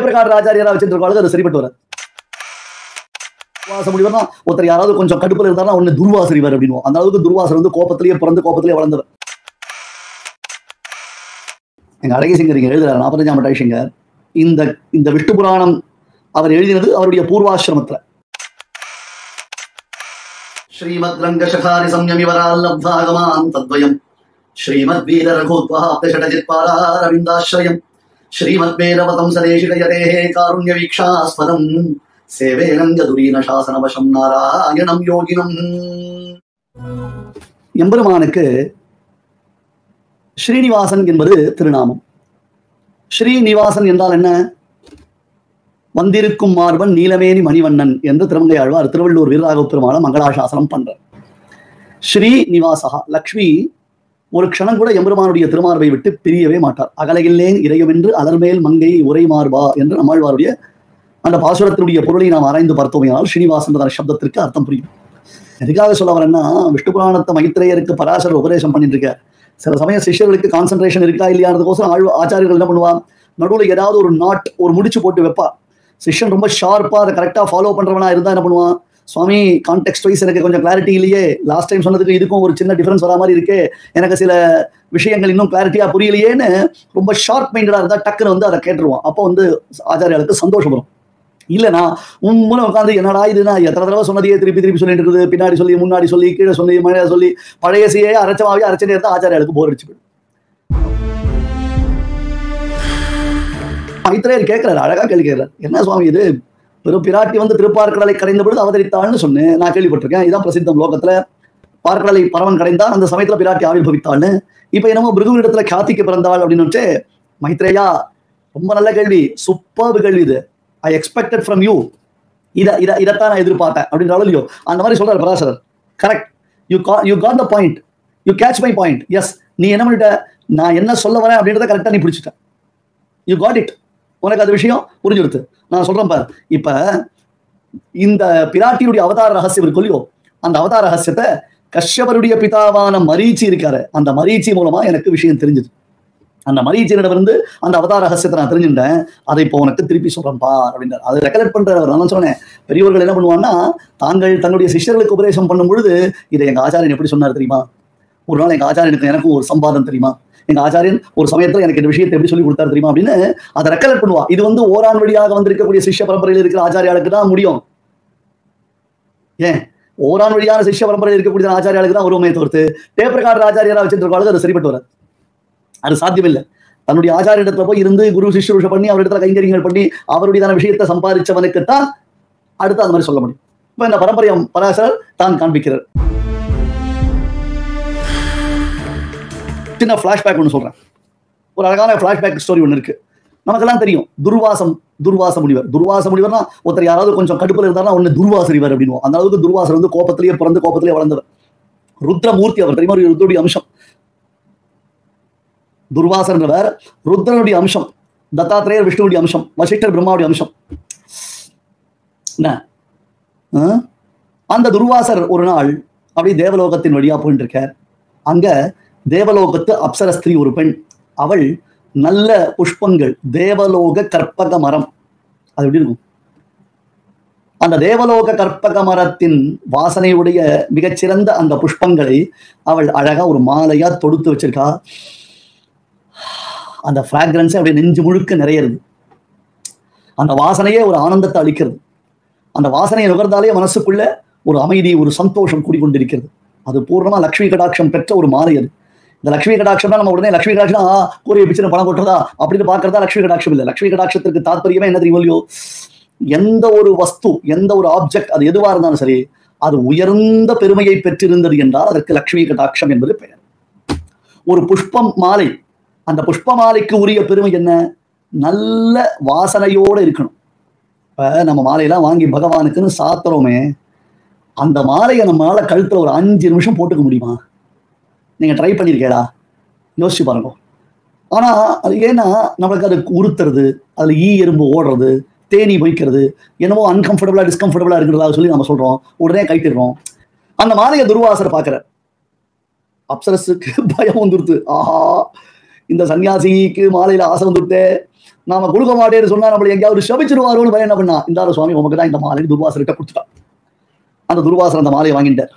டேப்ரகார்டர் ஆச்சாரியரா வச்சுட்டு இருக்காங்க, அது சரிப்பட்டு வராது. துர்வாச முனிவர்னா ஒருத்தர் யாராவது கொஞ்சம் கடுப்புல இருந்தாருன்னா ஒண்ணு துர்வாசரிவர் அப்படின்னு. அந்த அளவுக்கு துர்வாசர் வந்து கோபத்திலேயே பிறந்து கோபத்திலேயே வளர்ந்தவர். எங்க அழகேசிங்கர் இங்க எழுதுறாரு 45ஆம் அட்டை. இந்த விஷ்ணு புராணம் அவர் எழுதினது அவருடைய பூர்வாசிரமத்துல. ஸ்ரீமத் ரங்கசகாரி சம்யமிவரால்லப்தாகமான் தத்வயம் ஸ்ரீமத் வீர ரகோத்வஹாப்தஷடஜித்பாராரவிந்தாஸ்ரயம் ஸ்ரீமத் வேதவதம் சதேஷிடயதே காருண்ய வீக்ஷாஸ்பதம் சேவேனம் யதுரீன சாசனவசம் நாராயணம் யோகினம். எம்பெருமானுக்கு ஸ்ரீனிவாசன் என்பது திருநாமம். ஸ்ரீனிவாசன் என்றால் என்ன? வந்திருக்கும் மார்பன் நீலமேனி மணிவண்ணன் என்று திருமங்கை ஆழ்வார் திருவள்ளூர் வீரராக பெருமாள மங்களாசாசனம் பண்றார். ஸ்ரீனிவாசகா, லக்ஷ்மி ஒரு க்ஷணம் கூட எம்பெருமானுடைய திருமார்பை விட்டு பிரியவே மாட்டார். அகலையில்லேன் இறையுமென்று அலர்மேல் மங்கை உரை மார்பா என்று நம்மாழ்வாருடைய அந்த பாசுரத்தினுடைய பொருளை நாம் ஆராய்ந்து பார்த்தோமையால் ஸ்ரீனிவாசன் சப்தத்திற்கு அர்த்தம் புரியும். எதுக்காக சொல்ல வரேன்னா, விஷ்ணு புராணத்தை மைத்ரேயருக்கு பராசர் உபதேசம் பண்ணிட்டு இருக்கார். சில சமயம் சிஷ்யர்களுக்கு கான்சென்ட்ரேஷன் இருக்கா இல்லையானதுக்கோசரம் ஆச்சாரியர்கள் என்ன பண்ணுவான், நடுவில் ஏதாவது ஒரு நாட் ஒரு முடிச்சு போட்டு வைப்பா. சிஷ்யன் ரொம்ப ஷார்ப்பா அதை கரெக்டா ஃபாலோ பண்றவனா இருந்தா என்ன பண்ணுவான், சுவாமி கான்டெக்ஸ்ட் வைஸ் எனக்கு கொஞ்சம் கிளாரிட்டி இல்லையே, லாஸ்ட் டைம் சொன்னதுக்கு இதுக்கும் ஒரு சின்ன டிஃபரன்ஸ் வரா மாதிரி இருக்கே, எனக்கு சில விஷயங்கள் இன்னும் கிளாரிட்டியா புரியலையேன்னு ரொம்ப ஷார்ப் மைண்டடா இருந்தா டக்குன்னு வந்து அதை கேட்டுருவான். அப்போ வந்து ஆச்சாரியாளுக்கு சந்தோஷம் வரும். இல்லைனா உண்மையில உட்காந்து என்னடா இதுனா எத்தனை தடவை சொன்னதையே திருப்பி திருப்பி சொல்லிட்டு இருக்குது, பின்னாடி சொல்லி முன்னாடி சொல்லி கீழே சொல்லி மழையா சொல்லி பழையசையே அரைச்சமாவே அரைச்சனே இருந்தா ஆச்சாரியாளுக்கு போர் அடிச்சு போயிடும். மைத்ரேயர் கேட்கிறாரு, அழகா கேள்வி கேட்கிறார், என்ன சுவாமி இது, பெரும் பிராட்டி வந்து திருப்பார்கடலை கடைந்த பொழுது அவதரித்தாள்னு சொன்னேன், நான் கேள்விப்பட்டிருக்கேன், இதான் பிரசித்தம் லோகத்துல, பார்க்கடலை பரவன் கடைந்தான் அந்த சமயத்துல பிராட்டி ஆவிர்பவித்தாள்னு. இப்ப என்னமோ பிருகுவிடத்துல கார்த்திக்கு பிறந்தாள் அப்படின்னு. மைத்ரேயா, ரொம்ப நல்ல கேள்வி, சூப்பர் கேள்வி இது, ஐ எக்ஸ்பெக்டட் ஃப்ரம் யூ, இதைத்தான் நான் எதிர்பார்த்தேன் அப்படின்றாலும் இல்லையோ அந்த மாதிரி சொல்றாரு பராசரர். Correct, you got the point, you catch my point. Yes, நீ என்ன பண்ணிட்ட, நான் என்ன சொல்ல வரேன் அப்படின்றத கரெக்டா நீ பிடிச்சிட்ட, யூ காட் இட், உனக்கு அது விஷயம் புரிஞ்சுடுத்து. நான் சொல்றேன் பாரு, இப்ப இந்த பிராட்டியுடைய அவதார ரகசியம் இருக்கு இல்லையோ, அந்த அவதார ரகசியத்தை கஷ்யபருடைய பிதாவான மரீச்சி இருக்காரு, அந்த மரீச்சி மூலமா எனக்கு விஷயம் தெரிஞ்சது. அந்த மரீச்சியிடமிருந்து அந்த அவதார ரகசியத்தை நான் தெரிஞ்சுட்டேன், அதை இப்போ உனக்கு திருப்பி சொல்றேன்ப்பா அப்படின்றார். அதை ரெக்கலெக்ட் பண்றவர். நான் சொன்னேன், பெரியவர்கள் என்ன பண்ணுவாங்கன்னா, தங்களுடைய சிஷ்யர்களுக்கு உபதேசம் பண்ணும் பொழுது இதை எங்க ஆச்சாரியன் எப்படி சொன்னார் தெரியுமா, ஒரு நாள் எங்க ஆச்சாரியனுக்கு எனக்கும் ஒரு சம்பாதம் தெரியுமா, எங்க ஆச்சாரியன் ஒரு சமயத்துல எனக்கு இந்த விஷயத்தை எப்படி சொல்லி கொடுத்தாரு தெரியுமா அப்படின்னு அதை ரெக்கலெக்ட் பண்ணுவா. இது வந்து ஓரான் வழியாக வந்திருக்கக்கூடிய சிஷ்ய பரம்பரையில் இருக்கிற ஆச்சாரியாளுக்கு தான் முடியும். ஏன், ஓரான் வழியான சிஷ்ய பரம்பரையில் இருக்கக்கூடிய ஆச்சாரியாளுக்கு தான் உருவமே தவிர்த்து டேப்ரகார்டர் ஆச்சாரியரா வச்சுட்டு இருக்காங்க, அது சரிப்பட்டு வராது, அது சாத்தியமில்லை. தன்னுடைய ஆச்சாரியத்துல போய் இருந்து குரு சிஷ்ய பண்ணி அவரிடத்துல கைங்கரியங்கள் பண்ணி அவருடைய விஷயத்தை சம்பாதிச்சவனுக்குத்தான் அடுத்து அந்த மாதிரி சொல்ல முடியும். இப்ப இந்த பரம்பரையம் பராசரர் தான் காண்பிக்கிறார். சின்ன பிளாஷ்பேக் ஒன்று சொல்றேன், ஒரு அழகான பிளாஷ்பேக் ஸ்டோரி ஒன்று இருக்கு. நமக்கெல்லாம் தெரியும் துர்வாச முனிவர்னா ஒருத்தர் யாராவது கொஞ்சம் கடுப்புல இருந்தாருன்னா ஒண்ணு துர்வாசரிவர் அப்படின்னு. அந்த அளவுக்கு துர்வாசர் வந்து கோபத்திலேயே பிறந்து கோபத்திலேயே வளர்ந்தவர். ருத்ரமூர்த்தி அவர் தெரியுமா, ருத்ரனுடைய அம்சம். துர்வாசன்றவர் ருத்ரனுடைய அம்சம், தத்தாத்திரேயர் விஷ்ணுடைய அம்சம், வசிஷ்டர் பிரம்மாவுடைய அம்சம். அந்த துர்வாசர் ஒரு நாள் அப்படி தேவலோகத்தின் வழியா போயிட்டு இருக்கார். அங்க தேவலோகத்து அப்சர ஸ்திரீ ஒரு பெண், அவள் நல்ல புஷ்பங்கள், தேவலோக கற்பக மரம், அது எப்படி இருக்கும், அந்த தேவலோக கற்பக மரத்தின் வாசனையுடைய மிகச்சிறந்த அந்த புஷ்பங்களை அவள் அழகா ஒரு மாலையா தொடுத்து வச்சிருக்கா. அந்த ஃப்ராக்ரன்ஸை அப்படியே நெஞ்சு முழுக்க நிறையிறது. அந்த வாசனையே ஒரு ஆனந்தத்தை அளிக்கிறது. அந்த வாசனையை நுகர்ந்தாலே மனசுக்குள்ள ஒரு அமைதி, ஒரு சந்தோஷம் கூடிக்கொண்டிருக்கிறது. அது பூர்ணமா லக்ஷ்மி கடாட்சம் பெற்ற ஒரு மாலை. அது இந்த லக்ஷ்மி கடாட்சம் தான் நம்ம உடனே லக்ஷ்மி கடாட்சம் கூறிய பிச்சுன்னு பணம் கொட்டுறதா அப்படின்னு பாக்குறதா லக்ஷ்மி கடாட்சம் இல்லை. லக்ஷ்மி கடாட்சத்திற்கு தாற்பயமே என்ன தெரியும் இல்லையோ, எந்த ஒரு வஸ்து, எந்த ஒரு ஆப்ஜெக்ட், அது எதுவா இருந்தாலும் சரி, அது உயர்ந்த பெருமையை பெற்றிருந்தது என்றால் அதற்கு லக்ஷ்மி கடாட்சம் என்பது பெயர். ஒரு புஷ்பம் மாலை, அந்த புஷ்ப மாலைக்கு உரிய பெருமை என்ன, நல்ல வாசனையோடு இருக்கணும். இப்ப நம்ம மாலையெல்லாம் வாங்கி பகவானுக்குன்னு சாத்துறோமே, அந்த மாலையை நம்மளால கழுத்துல ஒரு 5 நிமிஷம் போட்டுக்க முடியுமா? நீங்க ட்ரை பண்ணிருக்கேடா, யோசிச்சு பாருங்க. ஆனா அது ஏன்னா நம்மளுக்கு அது உறுத்துறது, அதுல எறும்பு ஓடுறது, தேனி வைக்கிறது, என்னவோ அன்கம்ஃபர்டபுளா டிஸ்கம்ஃபர்டபுளா இருக்கிறதா சொல்லி நம்ம சொல்றோம், உடனே கைட்டிடுறோம். அந்த மாலையை துர்வாசர் பாக்குற அப்சரஸுக்கு பயம் வந்துருது. ஆஹா, இந்த சன்னியாசிக்கு மாலையில ஆசை வந்துட்டு, நாம கொடுக்க மாட்டேன்னு சொன்னா நம்மளை எங்கேயாவது சபிச்சிருவாரோன்னு பயம் என்ன பண்ணா, இந்த சுவாமி உமக்கு தான் இந்த மாலை துர்வாசர்கிட்ட கொடுத்துட்டான். அந்த துர்வாசர் அந்த மாலையை வாங்கிட்டார்.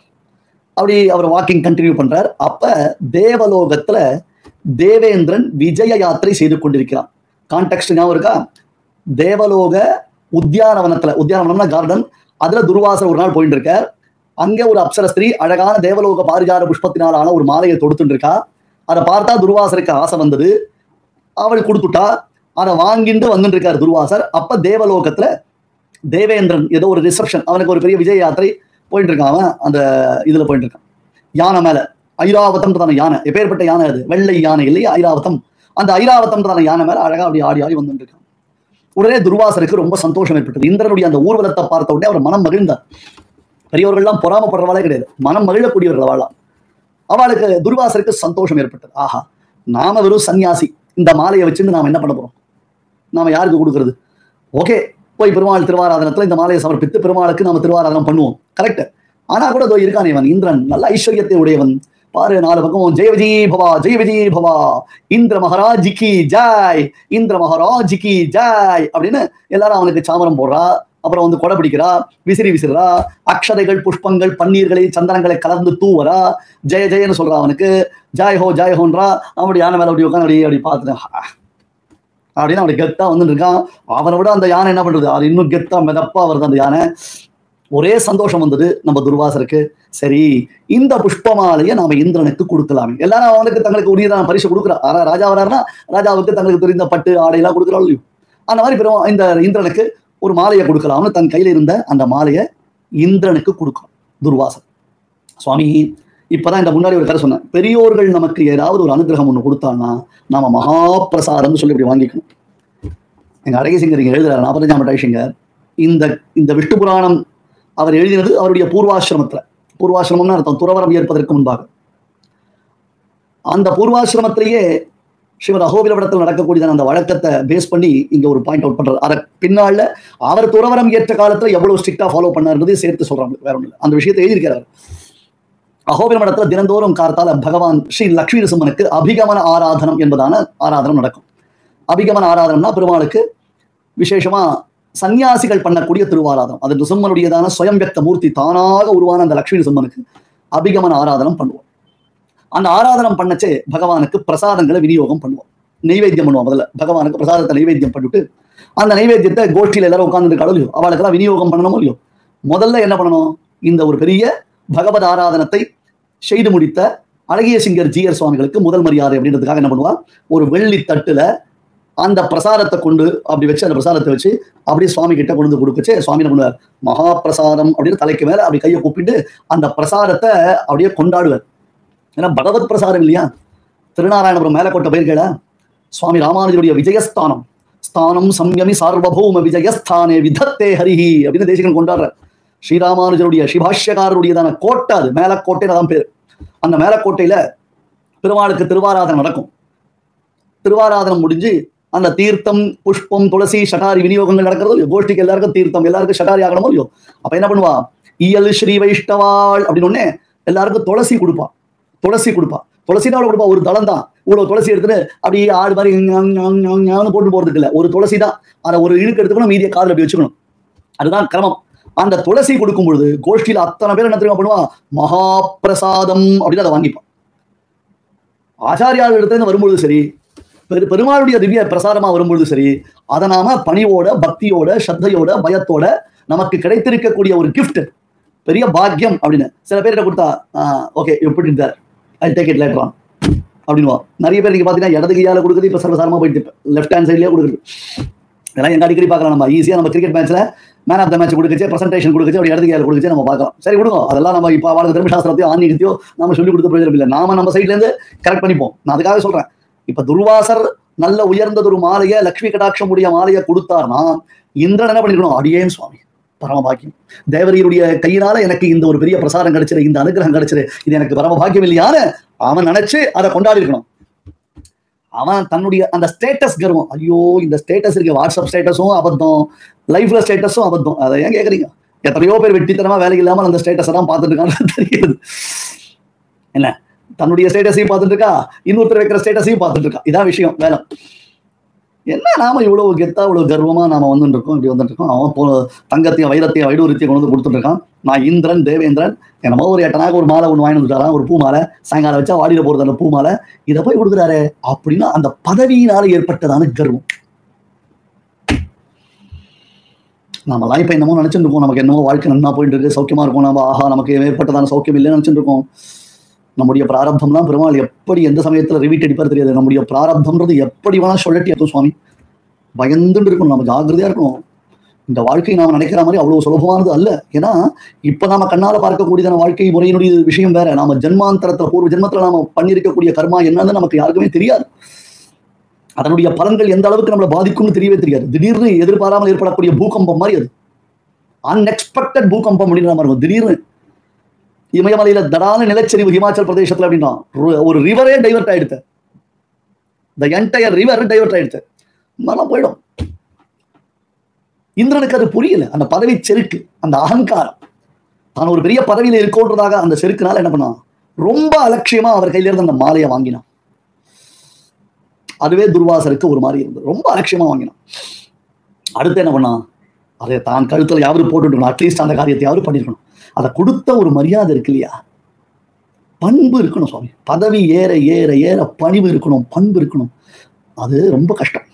அப்படி அவர் வாக்கிங் கண்டினியூ பண்றார். அப்ப தேவலோகத்துல தேவேந்திரன் விஜய யாத்திரை செய்து கொண்டிருக்கிறான். கான்டெக்ஸ்ட் ஞாபகம் இருக்கா? தேவலோக உத்தியானவனத்துல, உத்தியானவனம்னா கார்டன், அதுல துர்வாசர் ஒரு நாள் போயிட்டு இருக்கார். அங்க ஒரு அப்சர ஸ்திரீ அழகான தேவலோக பாரிஜாத புஷ்பத்தினாலான ஒரு மாலையை தொடுத்துட்டு இருக்கா. அதை பார்த்தா துர்வாசருக்கு ஆசை வந்தது. அவள் கொடுத்துட்டா. அதை வாங்கிட்டு வந்துட்டு இருக்காரு துர்வாசர். அப்ப தேவலோகத்துல தேவேந்திரன் ஏதோ ஒரு ரிசப்ஷன், அவனுக்கு ஒரு பெரிய விஜய யாத்திரை போயிட்டு இருக்கான். அவன் அந்த இதுல போயிட்டு இருக்கான், யானை மேல. ஐராவதம் தான யானை, எப்பேற்பட்ட யானை அது? வெள்ளை யானை இல்லையா ஐராவதம். அந்த ஐராவதம் தான யானை மேல அழகா அப்படி ஆடி ஆடி வந்துட்டு இருக்கான். உடனே துர்வாசருக்கு ரொம்ப சந்தோஷம் ஏற்பட்டது. இந்திரனுடைய அந்த ஊர்வலத்தை பார்த்த உடனே அவர் மனம் மகிழ்ந்தார். பெரியவர்கள்லாம் பொறாமப்படுறவாளே கிடையாது, மனம் மகிழக்கூடியவர்கள் வாழலாம். அவளுக்கு துர்வாசருக்கு சந்தோஷம் ஏற்பட்டது. ஆஹா, நாம வெறும் சன்னியாசி, இந்த மாலையை வச்சுட்டு நாம என்ன பண்ண போறோம்? நாம யாருக்கு கொடுக்கறது? ஓகே, போய் பெருமாள் திருவாராதனத்துல இந்த மாலையை சமர்ப்பித்து பெருமாளுக்கு நாம திருவாராதனம் பண்ணுவோம், கரெக்ட். ஆனா கூட இதோ இருக்கான் இவன் இந்திரன், நல்ல ஐஸ்வர்யத்தை உடையவன். பாரு, 4 பக்கம் ஜெய விஜய் பவா, ஜெய விஜய் பவா, இந்திர மகாராஜிக்கு ஜாய், இந்திர மகாராஜிக்கு ஜாய் அப்படின்னு எல்லாரும் அவனுக்கு சாமரம் போடுறா. அப்புறம் வந்து கொடை பிடிக்கிறா, விசிறி விசிறா, அக்ஷதைகள் புஷ்பங்கள் பன்னீர்களை சந்தனங்களை கலந்து தூவரா, ஜெய ஜெயன்னு சொல்றா. அவனுக்கு ஜாய் ஹோ ஜாய் ஹோன்றா. அவனுடைய யானை மேல அப்படி உட்காந்து அப்படி பார்த்துட்டேன் அப்படின்னு அவனுக்கு கெத்தா வந்துட்டு இருக்கான். அவனை விட அந்த யானை என்ன பண்றது, அது இன்னும் கெத்தா மெதப்பா வருது அந்த யானை. ஒரே சந்தோஷம் வந்தது நம்ம துர்வாசருக்கு. சரி, இந்த புஷ்பமாலையை நாம இந்திரனுக்கு கொடுக்கலாமே. எல்லாரும் அவனுக்கு தங்களுக்கு உரியதான பரிசு கொடுக்குறா. ஆனா ராஜா வராருன்னா ராஜாவுக்கு தங்களுக்கு தெரிந்த பட்டு ஆடையெல்லாம் கொடுக்குறாள் இல்லையோ, அந்த மாதிரி பெரும் இந்த இந்திரனுக்கு ஒரு மாலையை கொடுக்கலாம்னு தன் கையில இருந்த அந்த மாலையை இந்திரனுக்கு கொடுக்கணும் துர்வாசர். சுவாமி, இப்பதான் இந்த முன்னாடி ஒரு கதை சொன்னேன், பெரியோர்கள் நமக்கு ஏதாவது ஒரு அனுகிரகம் ஒண்ணு கொடுத்தாங்கன்னா நாம மகாபிரசாதம்னு சொல்லி இப்படி வாங்கிக்கணும். எங்க அழகேசிங்கர் இங்க எழுதுறாரு 45ஆம் ஐஷிங்கர். இந்த விஷ்ணு புராணம் அவர் எழுதினது அவருடைய பூர்வாசிரமத்துல. பூர்வாசிரமம்னு அர்த்தம் துறவரம் ஏற்பதற்கு முன்பாக. அந்த பூர்வாசிரமத்திலேயே ஸ்ரீமத் அகோபிலவடத்தில் நடக்கக்கூடியதான அந்த வழக்கத்தை பேஸ் பண்ணி இங்க ஒரு பாயிண்ட் அவுட் பண்றாரு. அதை பின்னால அவர் துறவரம் ஏற்ற காலத்துல எவ்வளவு ஸ்ட்ரிக்டா ஃபாலோ பண்ணாருன்றதை சேர்த்து சொல்றாங்க, வேற ஒண்ணு. அந்த விஷயத்தை எழுதியிருக்கிறார். அகோபிலவடத்துல தினந்தோறும் கார்த்தால பகவான் ஸ்ரீ லக்ஷ்மி நரசிம்மனுக்கு அபிகமன ஆராதனம் என்பதான ஆராதனம் நடக்கும். அபிகமன ஆராதனம்னா பெருமாளுக்கு விசேஷமா சன்னியாசிகள் பண்ணக்கூடிய திருவாராதனம். அது நிருசிம்மனுடையதான சுயம் வியக்த மூர்த்தி தானாக உருவான அந்த லக்ஷ்மி நரசிம்மனுக்கு அபிகமன ஆராதனம் பண்ணுவோம். அந்த ஆராதனம் பண்ணச்சே பகவானுக்கு பிரசாதங்களை விநியோகம் பண்ணுவோம், நெய்வேத்தியம் பண்ணுவோம். முதல்ல பகவானுக்கு பிரசாதத்தை நைவேத்தியம் பண்ணிட்டு அந்த நைவேத்தியத்தை கோஷ்டியில் எல்லாரும் உட்கார்ந்து கடவுளையோ அவளுக்கெல்லாம் விநியோகம் பண்ணணுமோ இல்லையோ, முதல்ல என்ன பண்ணணும், இந்த ஒரு பெரிய பகவத் ஆராதனத்தை செய்து முடித்த அழகிய சிங்கர் ஜிஆர் சுவாமிகளுக்கு முதல் மரியாதை அப்படின்றதுக்காக என்ன பண்ணுவா, ஒரு வெள்ளி தட்டுல அந்த பிரசாதத்தை கொண்டு அப்படி வச்சு அந்த பிரசாதத்தை வச்சு அப்படியே சுவாமி கிட்ட கொண்டு கொடுக்கச்சு சுவாமி என்ன பண்ணுவார், மகா பிரசாதம் அப்படின்னு தலைக்கு மேல அப்படி கையை கூப்பிட்டு அந்த பிரசாதத்தை அப்படியே கொண்டாடுவார். ஏன்னா பகவத் பிரசாதம் இல்லையா. திருநாராயணபுரம் மேலக்கோட்டை போயிருக்கேடா, சுவாமி ராமானுஜருடைய விஜயஸ்தானம், ஸ்தானம் சம்யமி சார்வபௌம விஜயஸ்தானே விதத்தே ஹரிஹி அப்படின்னு தேசிகன் கொண்டாடுறார். ஸ்ரீராமானுஜருடைய ஸ்ரீபாஷ்யக்காரருடையதான கோட்டை, அது மேலக்கோட்டைன்னு தான் பேர். அந்த மேலக்கோட்டையில பெருமாளுக்கு திருவாராதனம் நடக்கும். திருவாராதனம் முடிஞ்சு அந்த தீர்த்தம் புஷ்பம் துளசி ஷட்டாரி விநியோகங்கள் நடக்கிறதோ இல்லையோ, கோஷ்டிக்கு எல்லாருக்கும் தீர்த்தம் எல்லாருக்கும் ஷட்டாரி ஆகணுமோ இல்லையோ, அப்ப என்ன பண்ணுவா, இயல் ஸ்ரீ வைஷ்ணவாள் அப்படின்னு ஒன்னே எல்லாருக்கும் துளசி கொடுப்பா. துளசி கொடுப்பா, துளசினா அவ்வளவு கொடுப்பா, ஒரு தளம் தான். இவ்வளவு துளசி எடுத்துட்டு அப்படியே ஆடு மாதிரி போட்டு போறதுக்கு இல்லை, ஒரு துளசி தான். அதை ஒரு இழுக்கு எடுத்துக்கணும், மீதியை காதில் அப்படி வச்சுக்கணும், அதுதான் கிரமம். அந்த துளசி கொடுக்கும் பொழுது கோஷ்டியில அத்தனை பேர் என்ன தெரியுமா பண்ணுவா, மகா பிரசாதம் அப்படின்னு அதை வாங்கிப்பான். ஆச்சாரியால் இடத்துல வரும்பொழுது சரி, பெருமாளுடைய திவ்ய பிரசாரமா வரும்பொழுது சரி, அதை நாம பணியோட பக்தியோட ஸ்ரத்தையோட பயத்தோட நமக்கு கிடைத்திருக்கக்கூடிய ஒரு கிஃப்ட், பெரிய பாக்கியம் அப்படின்னு சில பேர்கிட்ட கொடுத்தா ஓகே எப்படி இருந்தார் I take it later on அப்படின்வா. நிறைய பேர் நீங்க பாத்தீங்கன்னா இடது கையால கொடுக்குறது இப்ப சர்வசாரமா போயிட்டு லெஃப்ட் ஹேண்ட் சைட்லயே கொடுக்குறது. இதெல்லாம் எங்க அடிக்கடி பார்க்கலாம். நம்ம ஈஸியா நம்ம கிரிக்கெட் மேட்ச்ல மேன் ஆஃப் த மேட்ச் கொடுக்குச்சு, பிரசன்டேஷன் கொடுக்குச்சு, அப்படி இடது கையால கொடுக்குச்சு நம்ம பார்க்கலாம். சரி கொடுங்க, அதெல்லாம் நம்ம இப்போ அவளுக்கு தர்மசாஸ்திரத்தையோ ஆன்மீகத்தையோ நம்ம சொல்லி கொடுத்த பிரயோஜனம் இல்லை. நாம நம்ம சைட்ல இருந்து கரெக்ட் பண்ணிப்போம். நான் அதுக்காக சொல்றேன், இப்ப துர்வாசர் நல்ல உயர்ந்ததொரு மாலையை லக்ஷ்மி கடாட்சம் உடைய மாலையை கொடுத்தார்னா இந்திரன் என்ன பண்ணிக்கணும், அடியேன் சுவாமி பரமபாக்கியம், தேவரீருடைய கையினால எனக்கு இந்த ஒரு பெரிய பிரசாரம் கிடைச்சிரு, இந்த அனுகிரகம் கிடைச்சிரு, இது எனக்கு பரமபாக்கியம் இல்லையான்னு அவன் நினைச்சு அதை கொண்டாடி இருக்கணும். அவன் தன்னுடைய அந்த ஸ்டேட்டஸ் கர்வம், ஐயோ இந்த ஸ்டேட்டஸ் இருக்கு, வாட்ஸ்அப் ஸ்டேட்டஸும் அபத்தம், லைஃப்ல ஸ்டேட்டஸும் அபத்தம். அதை ஏன் கேட்குறீங்க? எத்தனையோ பேர் வெட்டித்தனமா வேலைக்கு இல்லாமல் அந்த ஸ்டேட்டஸை தான் பார்த்துட்டு இருக்கான்னு தெரியுது. என்ன, தன்னுடைய ஸ்டேட்டஸையும் பார்த்துட்டு இருக்கா, இன்னொருத்தர் வைக்கிற ஸ்டேட்டஸையும் பார்த்துட்டு இருக்கா. இதான் விஷயம். வேலை என்ன நாம இவ்வளவு கெத்தா இவ்வளவு கர்வமா நாம வந்துட்டு இருக்கோம், இப்படி வந்துட்டு இருக்கோம். அவன் தங்கத்தையும் வைரத்தையும் வைடூரியத்தையும் கொண்டு வந்து கொடுத்துட்டு இருக்கான். நான் இந்திரன் தேவேந்திரன் என்னமோ ஒரு 8 ஒரு மாலை ஒன்று வாங்கி வந்துட்டாரான், ஒரு பூ மாலை, சாயங்காலம் வச்சா வாடியில போறது அந்த பூ மாலை, இதை போய் கொடுக்குறாரு அப்படின்னா அந்த பதவியினால ஏற்பட்டதான கர்வம். நாமெல்லாம் இப்ப என்னமோ நினைச்சிட்டு இருக்கோம், நமக்கு என்னமோ வாழ்க்கை நன்னா போயிட்டு இருக்கு, சௌக்கியமா இருக்கும், நம்ம ஆஹா நமக்கு ஏற்பட்டதான சௌக்கியம் இல்லைன்னு நினைச்சிட்டு இருக்கோம். நம்முடைய பிராரப்தம் தான் பெருமாள் எப்படி எந்த சமயத்துல ரிவீட் அடிப்பார் தெரியாது. நம்முடைய பிராரப்தம்ன்றது எப்படி வேணா சொல்லட்டி இருக்கும் சுவாமி. பயந்துட்டு இருக்கணும், நம்ம ஜாகிரதையா இருக்கணும். இந்த வாழ்க்கை நாம நினைக்கிற மாதிரி அவ்வளவு சுலபமானது அல்ல. ஏன்னா இப்ப நாம கண்ணால பார்க்கக்கூடியதான வாழ்க்கை முறையினுடைய விஷயம் வேற. நாம ஜென்மாந்தரத்துல பூர்வ ஜென்மத்துல நாம பண்ணிருக்கக்கூடிய கர்மா என்னன்னு நமக்கு யாருக்குமே தெரியாது. அதனுடைய பலன்கள் எந்த அளவுக்கு நம்மளை பாதிக்கும்னு தெரியவே தெரியாது. திடீர்னு எதிர்பாராமல் ஏற்படக்கூடிய பூகம்பம் மாதிரி அது. அன்எக்ஸ்பெக்டட் பூகம்பம் அப்படின்ற மாதிரி இருக்கும். திடீர்னு இமயமலையில தடான நிலச்சரிவு ஹிமாச்சல் பிரதேசத்துல அப்படின்னா ஒரு ரிவரே டைவர்ட் ஆயிடுது. த என்டையர் ரிவர் டைவர்ட் ஆயிடுது. நல்லா போயிடும். இந்திரனுக்கு அது புரியல. அந்த பதவி செருக்கு, அந்த அகங்காரம், தான் ஒரு பெரிய பதவியில இருக்கோன்றதாக அந்த செருக்குனால என்ன பண்ணான், ரொம்ப அலட்சியமா அவர் கையில இருந்து அந்த மாலையை வாங்கினான். அதுவே துர்வாசருக்கு ஒரு மாதிரி இருந்தது. ரொம்ப அலட்சியமா வாங்கினான். அடுத்து என்ன பண்ணான், அதை தான் கழுத்துல யாவது போட்டுக்கணும், அட்லீஸ்ட் அந்த காரியத்தை யாவது பண்ணிருக்கணும். அதை கொடுத்த ஒரு மரியாதை இருக்கு இல்லையா, பண்பு இருக்கணும் சுவாமி. பதவி ஏற ஏற ஏற பணிவு இருக்கணும், பண்பு இருக்கணும். அது ரொம்ப கஷ்டம்.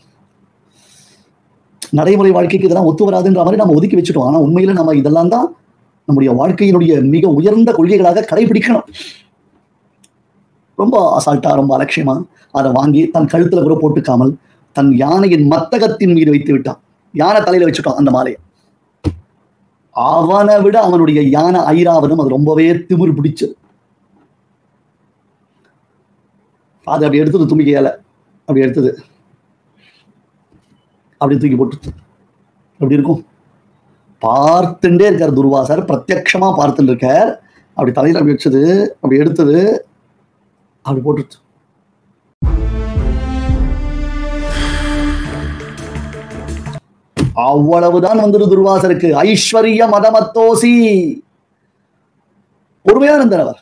நடைமுறை வாழ்க்கைக்கு இதெல்லாம் ஒத்து வராதுன்ற மாதிரி நம்ம ஒதுக்கி வச்சுட்டோம். ஆனா உண்மையில நம்ம இதெல்லாம் தான் நம்முடைய வாழ்க்கையினுடைய மிக உயர்ந்த கொள்கைகளாக கடைபிடிக்கணும். ரொம்ப அசால்ட்டா, ரொம்ப அலட்சியமா அதை வாங்கி தன் கழுத்துல கூட போட்டுக்காமல் தன் யானையின் மத்தகத்தின் மீது வைத்து விட்டான். யானை தலையில வச்சுட்டான் அந்த மாலையை. அவனை விட அவனுடைய யானை ஐராவதம் அது ரொம்பவே திமிர் பிடிச்சது. அது அப்படி எடுத்தது, தும்பிக்கையால அப்படி எடுத்தது, அப்படி தூக்கி போட்டு அப்படி இருக்கும். பார்த்துட்டே இருக்கார் துர்வாசர், பிரத்யக்ஷமா பார்த்துட்டு இருக்கார். அப்படி தலையில அப்படி வச்சது, அப்படி எடுத்தது, அப்படி போட்டு அவ்வளவுதான் வந்துரு துர்வாசருக்கு. ஐஸ்வர்ய மதமத்தோசி. பொறுமையா இருந்தார் அவர்.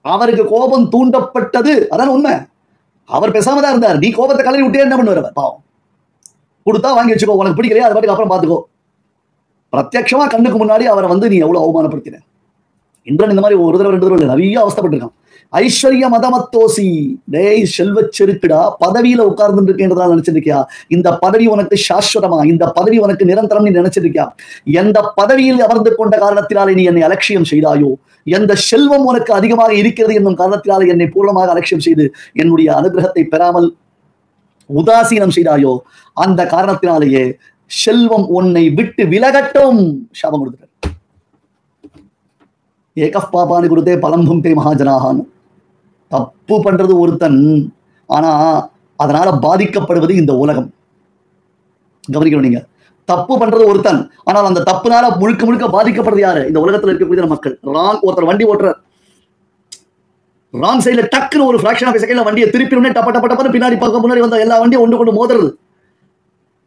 அவருக்கு கோபம் தூண்டப்பட்டது, அதான் உண்மை. அவர் பேசாம தான் இருந்தார். நீ கோபத்தை கலரி விட்டே என்ன பண்ணுவார் அவர்? பாவம். கொடுத்தா வாங்கி வச்சுக்கோ, உனக்கு பிடிக்கலையா அது பாட்டுக்கு அப்புறம் பார்த்துக்கோ. பிரத்யட்சமா கண்ணுக்கு முன்னாடி அவரை வந்து நீ எவ்வளவு அவமானப்படுத்தின. இந்திரன் இந்த மாதிரி ஒரு தடவை 2 தடவை நிறைய அவஸ்தப்பட்டிருக்கான். ஐஸ்வர்ய மதமத்தோசி. டேய் செல்வச் செருக்குடா, பதவியில உட்கார்ந்து இருக்கேன்றதா நினைச்சிருக்கியா? இந்த பதவி உனக்கு சாஸ்வதமா? இந்த பதவி உனக்கு நிரந்தரம் நீ நினைச்சிருக்கியா? எந்த பதவியில் அமர்ந்து கொண்ட காரணத்தினாலே நீ என்னை அலட்சியம் செய்தாயோ, எந்த செல்வம் உனக்கு அதிகமாக இருக்கிறது என்னும் காரணத்தினாலே என்னை பூர்ணமாக அலட்சியம் செய்து என்னுடைய அனுகிரகத்தை பெறாமல் உதாசீனம் செய்தாயோ, அந்த காரணத்தினாலேயே செல்வம் உன்னை விட்டு விலகட்டும் சாபம் கொடுத்தார். ஏகப் பாபானி குருதே பலம்பும் தே மகாஜனாகான். தப்பு பண்றது ஒருத்தன், ஆனா அதனால பாதிக்கப்படுவது இந்த உலகம். கவனிக்கணும் நீங்க. தப்பு பண்றது ஒருத்தன், ஆனால் அந்த தப்புனால முழுக்க முழுக்க பாதிக்கப்படுறது யாரு? இந்த உலகத்துல இருக்கக்கூடிய மக்கள். ஒருத்தர் வண்டி ஓட்டுறார், ராங் சைட்ல டக்குன்னு ஒரு ஃபிராக்ஷன் ஆஃப் செகண்ட்ல வண்டியை திருப்பி உடனே டப்ப டப்ப டப்பன்னு பின்னாடி பக்கம் முன்னாடி வந்த எல்லா வண்டியும் ஒன்று கொண்டு மோதுறது.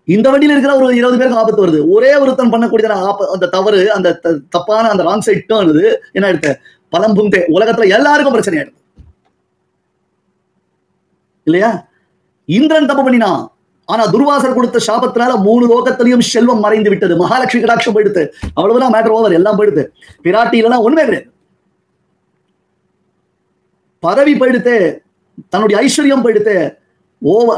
இந்த வண்டியில இருக்கிற ஒரு 20 பேருக்கு ஆபத்து வருது. ஒரே ஒருத்தன் பண்ணக்கூடிய அந்த தவறு, அந்த தப்பான அந்த ராங் சைட் டர்ன் என்ன எடுத்த பலம்பும் உலகத்துல எல்லாருக்கும் பிரச்சனை ஆயிடுது இல்லையா? இந்திரன் தப்பு பண்ணினா, ஆனா துர்வாசர் கொடுத்த சாபத்தினால 3 லோகத்திலையும் செல்வம் மறைந்து விட்டது. மகாலட்சுமி கடாட்சம் போயிடுது. அவ்வளவுதான், மேட்டர் ஓவர், எல்லாம் போயிடுது. பிராட்டி இல்லைன்னா ஒண்ணுமே கிடையாது. பதவி போயிடுத்து, தன்னுடைய ஐஸ்வர்யம் போயிடுத்து.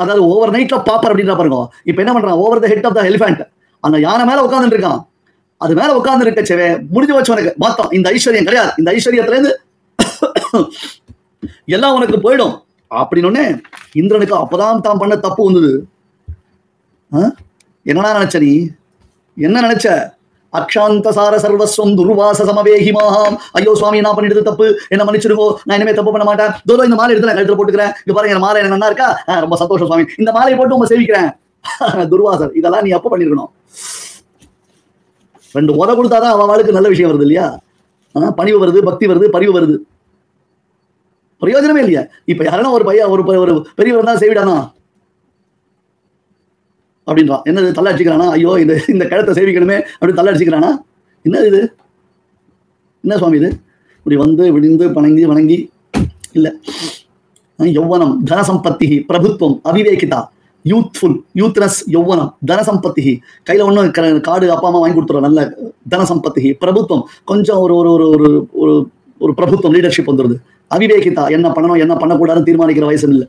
அதாவது ஓவர் நைட்ல பாப்பர் அப்படின்ற பாருங்க. இப்ப என்ன பண்றான், over the head of the elephant, அந்த யானை மேல உட்கார்ந்து இருக்கான். அது மேல உட்கார்ந்து இருக்கச்சவே முடிஞ்சு வச்சு உனக்கு மொத்தம் இந்த ஐஸ்வர்யம் கிடையாது. இந்த ஐஸ்வர்யத்துல இருந்து எல்லாம் உனக்கு போயிடும் அப்படின்னு இந்திரனுக்கு அப்பதான் தான் பண்ண தப்பு வந்தது. என்னடா நினைச்ச நீ? என்ன நினைச்ச? அக்ஷாந்தசார சர்வஸ்வம் துர்வாச சமவேகிமாம். ஐயோ சுவாமி, நான் பண்ணிடுது தப்பு, என்ன மன்னிச்சிருக்கோ, நான் இனிமே தப்பு பண்ண மாட்டேன். தோதோ இந்த மாலை எடுத்து நான் கழுத்துல போட்டுக்கிறேன். இங்க பாருங்க, இந்த மாலை எனக்கு நல்லா இருக்கா, ரொம்ப சந்தோஷம் சுவாமி, இந்த மாலையை போட்டு உங்க சேவிக்கிறேன். துர்வாசர், இதெல்லாம் நீ எப்ப பண்ணிருக்கணும்? 2 உத கொடுத்தாதான் அவளுக்கு நல்ல விஷயம் வருது இல்லையா? பணிவு வருது, பக்தி வருது, பரிவு வருது. பிரயோஜனமே இல்லையா? இப்ப யாரும் ஒரு பையன் ஒரு பெரியவர் தான் சேவிடானா அப்படின்றான். என்னது தள்ள அடிச்சுக்கிறானா? ஐயோ இந்த கிழத்தை சேவிக்கணுமே அப்படின்னு தள்ள அடிச்சுக்கிறானா? என்ன இது? என்ன சுவாமி இது? இப்படி வந்து விடிந்து பணங்கி வணங்கி இல்ல. யௌவனம், தனசம்பத்தி, பிரபுத்துவம், அவிவேகிதா, யூத்ஃபுல், யூத்னஸ், யௌவனம், தனசம்பத்தி, கையில ஒன்றும் காடு அப்பா அம்மா வாங்கி கொடுத்துரும், நல்ல தனசம்பத்தி, பிரபுத்துவம், கொஞ்சம் ஒரு ஒரு ஒரு ஒரு ஒரு பிரபுத்துவம், லீடர்ஷிப் வந்துடுது. அவிவேகிதா, என்ன பண்ணணும் என்ன பண்ணக்கூடாதுன்னு தீர்மானிக்கிற வயசு இல்லை.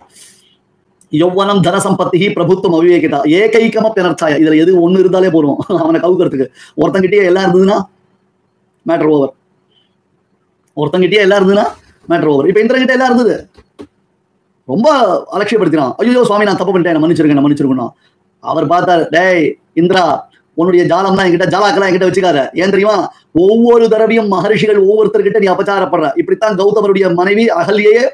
யௌவனம், தனசம்பத்தி, பிரபுத்துவம், அவிவேகிதா, ஏகைக்கம பினர்ச்சாய, இதுல எது ஒண்ணு இருந்தாலே போறோம் அவனை கவுக்கிறதுக்கு. ஒருத்தங்கிட்டே எல்லாம் இருந்ததுன்னா மேட்டர் ஓவர். ஒருத்தங்கிட்டே எல்லாம் இருந்ததுன்னா மேட்டர் ஓவர். இப்ப இந்திரங்கிட்ட எல்லாம் இருந்தது, ரொம்ப அலட்சியப்படுத்தினான். ஐயோ சுவாமி நான் தப்பு பண்ணிட்டேன், மன்னிச்சிருக்கணும். அவர் பார்த்தார், டேய் இந்திரா, உன்னுடைய ஜாலம் தான் என்கிட்ட, ஜாலாக்கெல்லாம் என்கிட்ட வச்சுக்காத. ஏன் தெரியுமா, ஒவ்வொரு தடவையும் மகர்ஷிகள் ஒவ்வொருத்தர்கிட்ட நீ அபச்சாரப்படுற. இப்படித்தான் கௌதமருடைய மனைவி அகல்யையே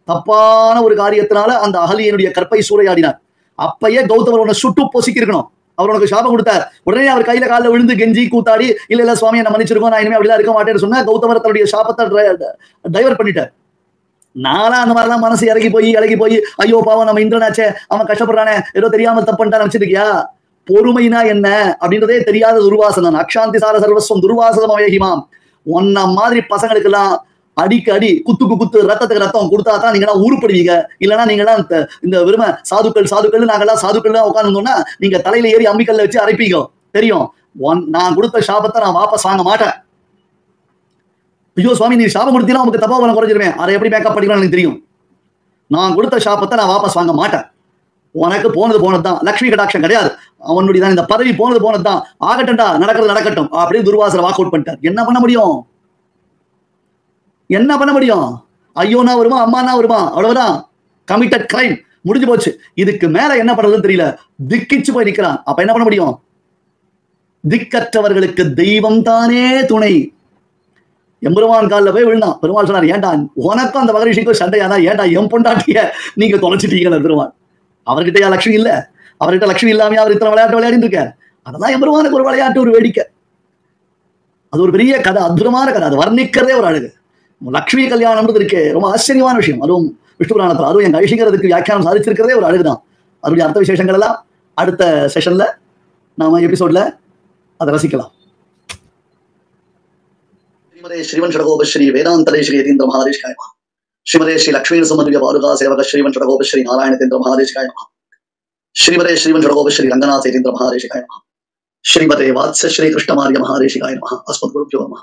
தப்பான ஒரு காரியத்தினால அந்த அகல்யனுடைய கற்பை சூறையாடினார். அப்பயே கௌதமர் உன்னை சுட்டு பொசுக்கி இருக்கணும். அவர் உனக்கு சாபம் கொடுத்தார். உடனே அவர் கையில காலில் விழுந்து கெஞ்சி கூத்தாடி, இல்ல சுவாமி என்ன மன்னிச்சிருக்கோம், நான் இனிமே அப்படிலாம் இருக்க மாட்டேன்னு சொன்னா கௌதமர் தன்னுடைய சாபத்தை டைவர்ட் பண்ணிட்டார். நாளா அந்த மாதிரிலாம் மனசு இறங்கி போய் ஐயோ பாவம் நம்ம இந்திரனாச்சே, அவன் கஷ்டப்படுறானே, ஏதோ தெரியாமல் தப்புன்ட்டான் நினைச்சிருக்கியா? பொறுமைனா என்ன அப்படின்றதே தெரியாத துர்வாசனம். அக்ஷாந்தி சார சர்வஸ்வம் துர்வாசனம் அவேகிமாம். ஒன்ன மாதிரி பசங்களுக்கு எல்லாம் அடிக்கடி குத்து ரத்தத்துக்கு ரத்தம் கொடுத்தா தான் நீங்க எல்லாம் உருப்படுவீங்க. இல்லைன்னா நீங்க எல்லாம் இந்த வெறுமை சாதுக்கள் நாங்கெல்லாம் சாதுக்கள் உட்காந்துருந்தோம்னா நீங்க தலையில ஏறி அம்மிக்கல்ல வச்சு அரைப்பீங்க. தெரியும், நான் கொடுத்த சாபத்தை நான் வாபஸ் வாங்க மாட்டேன். ஐயோ சுவாமி நீ சாபம் கொடுத்தீங்கன்னா உங்களுக்கு தப்பா குறைஞ்சிருவேன், அதை எப்படி மேக்கப் பண்ணிக்கணும் எனக்கு தெரியும். நான் கொடுத்த சாபத்தை நான் வாபஸ் வாங்க மாட்டேன். உனக்கு போனது தான், லட்சுமி கடாட்சம் கிடையாது. அவனுடைய தான் இந்த பதவி போனது தான், ஆகட்டா நடக்கட்டும் அப்படியே துர்வாசரை வாக் அவுட் பண்ணிட்டார். என்ன பண்ண முடியும்? ஐயோனா வருமா, அம்மானா வருமா, அவ்வளவுதான். கமிட்டட் கிரைம், முடிஞ்சு போச்சு. இதுக்கு மேல என்ன பண்றதுன்னு தெரியல, திக்கிச்சு போய் நிக்கிறான். அப்ப என்ன பண்ண முடியும்? திக்கற்றவர்களுக்கு தெய்வம் தானே துணை. எம்பெருமான் காலில் போய் விழுந்தான். பெருமாள் சொன்னார், ஏன்டா உனக்கும் அந்த மகரிஷிக்கும் சண்டையானா, ஏன்டா என் பொண்டாட்டிய நீங்க தொலைச்சிட்டீங்க. பெருமாள் அவர்கிட்ட லட்சுமி இல்ல, அவர்கிட்ட லட்சுமி இல்லாம அவர் இத்தனை விளையாட்டு விளையாடிட்டு இருக்கார். அதெல்லாம் எம்பெருமானுக்கு ஒரு விளையாட்டு, ஒரு வேடிக்கை. அது ஒரு பெரிய கதை, அற்புதமான கதை. அது வர்ணிக்கிறதே ஒரு அழகு. லட்சுமி கல்யாணம்ன்றது இருக்கே, ரொம்ப ஆச்சரியமான விஷயம். அதுவும் விஷ்ணு புராணத்தில், அதுவும் எங்க ஐஷிகரதுக்கு வியாக்கியானம் சாதிச்சிருக்கிறதே ஒரு அழகுதான். அதனுடைய அர்த்த விசேஷங்கள் எல்லாம் அடுத்த செஷன்ல நாம எபிசோட்ல அதை ரசிக்கலாம். श्रीमते श्रीवन षडगोपश्री वेदांतरे श्री यतीन्द्र महादेशिकाय नमः। श्रीमते श्री लक्ष्मी समन्वय बालुका सेवक श्रीवन षडगोपश्री नारायण यतीन्द्र महादेशिकाय नमः। श्रीमते श्रीवन षडगोपश्री रंगनाथ यतीन्द्र महादेशिकाय नमः। श्रीमते वात्स श्री कृष्ण मार्ग महादेशिकाय नमः। अस्मद्गुरुभ्यो नमः।